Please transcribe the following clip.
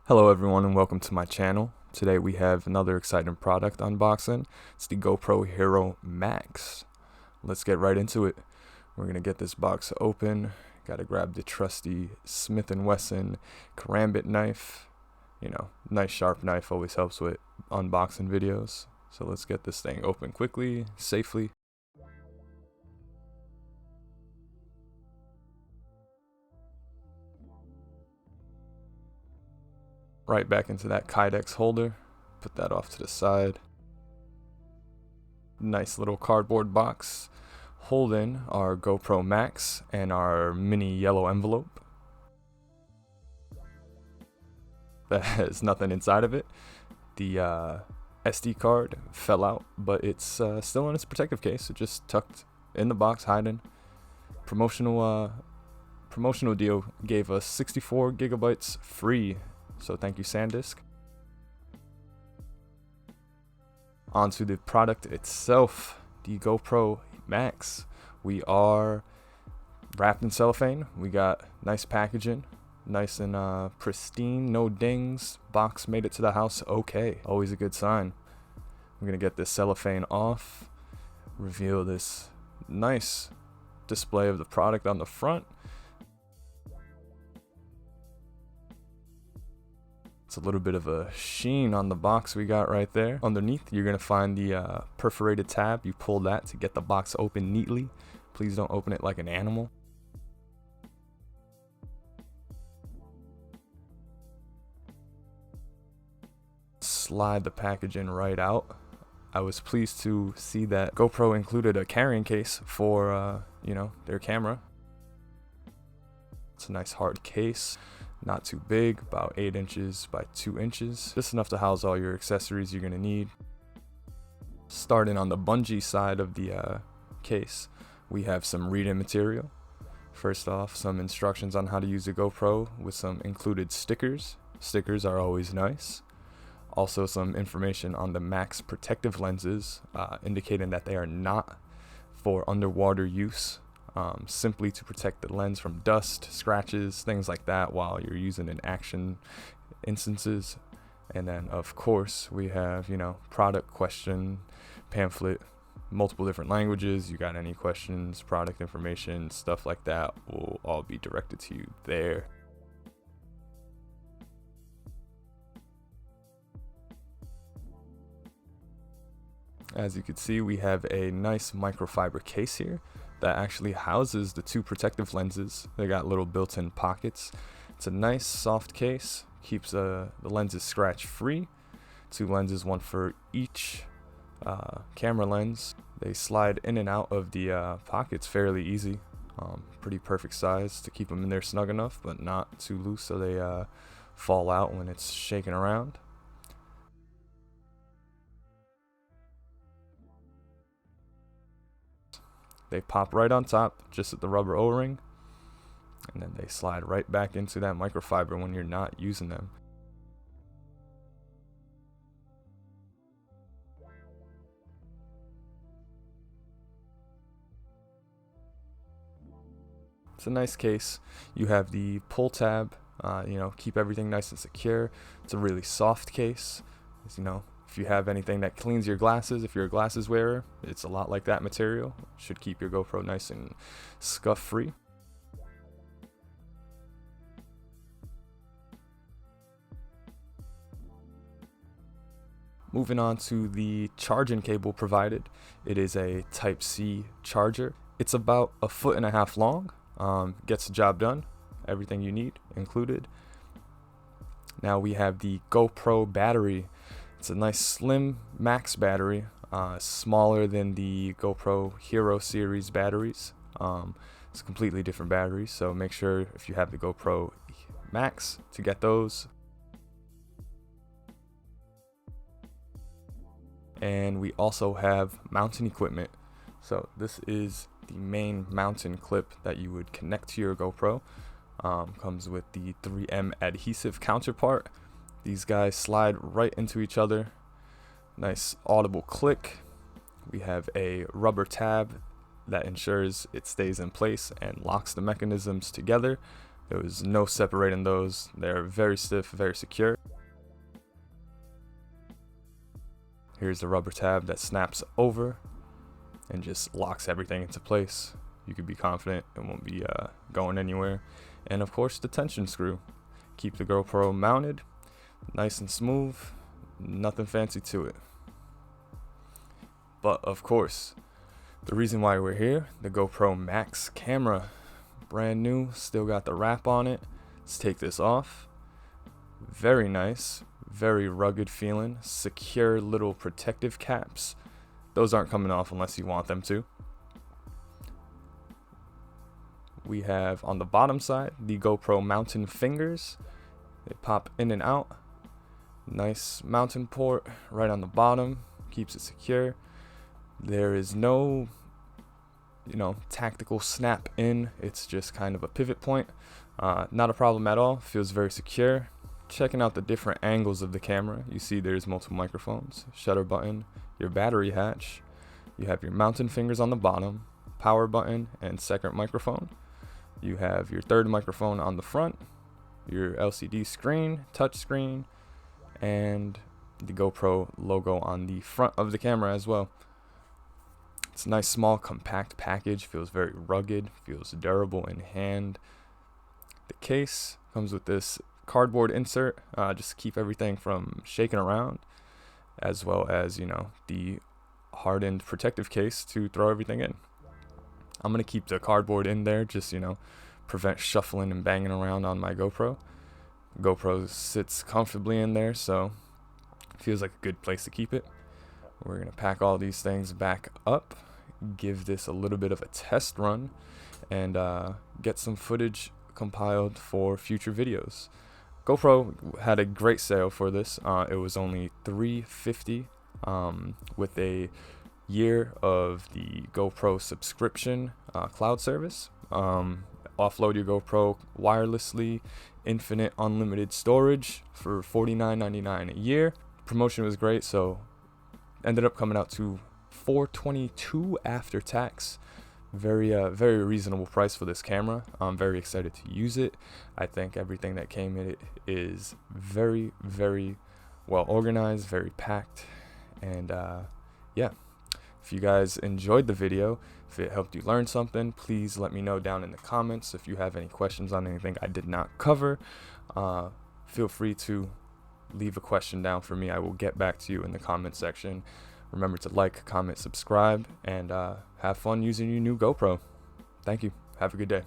Hello everyone and welcome to my channel. Today we have another exciting product unboxing. It's the GoPro Hero Max. Let's get right into it. We're going to get this box open. Got to grab the trusty Smith & Wesson karambit knife. You know, nice sharp knife always helps with unboxing videos. So let's get this thing open quickly, safely. Right back into that Kydex holder. Put that off to the side. Nice little cardboard box holding our GoPro Max and our mini yellow envelope. That has nothing inside of it. The SD card fell out, but it's still in its protective case. It just tucked in the box, hiding. Promotional deal gave us 64 gigabytes free. So thank you, SanDisk. Onto the product itself, the GoPro Max. We are wrapped in cellophane. We got nice packaging, nice and pristine, no dings. Box made it to the house okay. Always a good sign. I'm gonna get this cellophane off, reveal this nice display of the product on the front. It's a little bit of a sheen on the box we got right there. Underneath, you're going to find the perforated tab. You pull that to get the box open neatly. Please don't open it like an animal. Slide the packaging right out. I was pleased to see that GoPro included a carrying case for, their camera. It's a nice hard case. Not too big, about 8 inches by 2 inches. Just enough to house all your accessories you're gonna need. Starting on the bungee side of the case, we have some read-in material. First off, some instructions on how to use the GoPro with some included stickers. Stickers are always nice. Also some information on the Max protective lenses, indicating that they are not for underwater use. Simply to protect the lens from dust, scratches, things like that while you're using in action instances. And then of course we have, product question pamphlet, multiple different languages. You got any questions, product information, stuff like that will all be directed to you there. As you can see, we have a nice microfiber case here that actually houses the two protective lenses. They got little built-in pockets. It's a nice soft case, keeps the lenses scratch free. 2 lenses, one for each camera lens. They slide in and out of the pockets fairly easy. Pretty perfect size to keep them in there snug enough, but not too loose so they fall out when it's shaking around. They pop right on top, just at the rubber O-ring, and then they slide right back into that microfiber when you're not using them. It's a nice case. You have the pull tab, keep everything nice and secure. It's a really soft case. If you have anything that cleans your glasses, if you're a glasses wearer, it's a lot like that material. Should keep your GoPro nice and scuff free. Moving on to the charging cable provided. It is a Type-C charger. It's about 1.5 feet long. Gets the job done. Everything you need included. Now we have the GoPro battery. It's a nice slim Max battery, smaller than the GoPro Hero series batteries. It's a completely different battery, so make sure if you have the GoPro Max to get those. And we also have mounting equipment. So this is the main mounting clip that you would connect to your GoPro. Comes with the 3M adhesive counterpart. These guys slide right into each other. Nice audible click. We have a rubber tab that ensures it stays in place and locks the mechanisms together. There was no separating those. They're very stiff, very secure. Here's the rubber tab that snaps over and just locks everything into place. You can be confident it won't be going anywhere. And of course, the tension screw. Keep the GoPro mounted, nice and smooth, nothing fancy to it. But of course, the reason why we're here, the GoPro Max camera, brand new, still got the wrap on it. Let's take this off. Very nice, very rugged feeling, secure little protective caps. Those aren't coming off unless you want them to. We have on the bottom side the GoPro mountain fingers. They pop in and out. Nice mountain port right on the bottom, keeps it secure. There is no, tactical snap in. It's just kind of a pivot point. Not a problem at all. Feels very secure. Checking out the different angles of the camera, you see there's multiple microphones, shutter button, your battery hatch. You have your mountain fingers on the bottom, power button, and second microphone. You have your third microphone on the front, your LCD screen, touch screen, and the GoPro logo on the front of the camera as well. It's a nice, small, compact package. Feels very rugged, feels durable in hand. The case comes with this cardboard insert, just to keep everything from shaking around, as well as, the hardened protective case to throw everything in. I'm going to keep the cardboard in there, just, prevent shuffling and banging around on my GoPro. GoPro sits comfortably in there, so it feels like a good place to keep it. We're going to pack all these things back up, give this a little bit of a test run, and get some footage compiled for future videos. GoPro had a great sale for this. It was only $350 with a year of the GoPro subscription cloud service. Offload your GoPro wirelessly, infinite unlimited storage for $49.99 a year. Promotion was great, so ended up coming out to $422 after tax. Very reasonable price for this camera. I'm very excited to use it. I think everything that came in it is very, very well organized, very packed, and yeah. If you guys enjoyed the video, if it helped you learn something, please let me know down in the comments. If you have any questions on anything I did not cover, feel free to leave a question down for me. I will get back to you in the comment section. Remember to like, comment, subscribe, and have fun using your new GoPro. Thank you. Have a good day.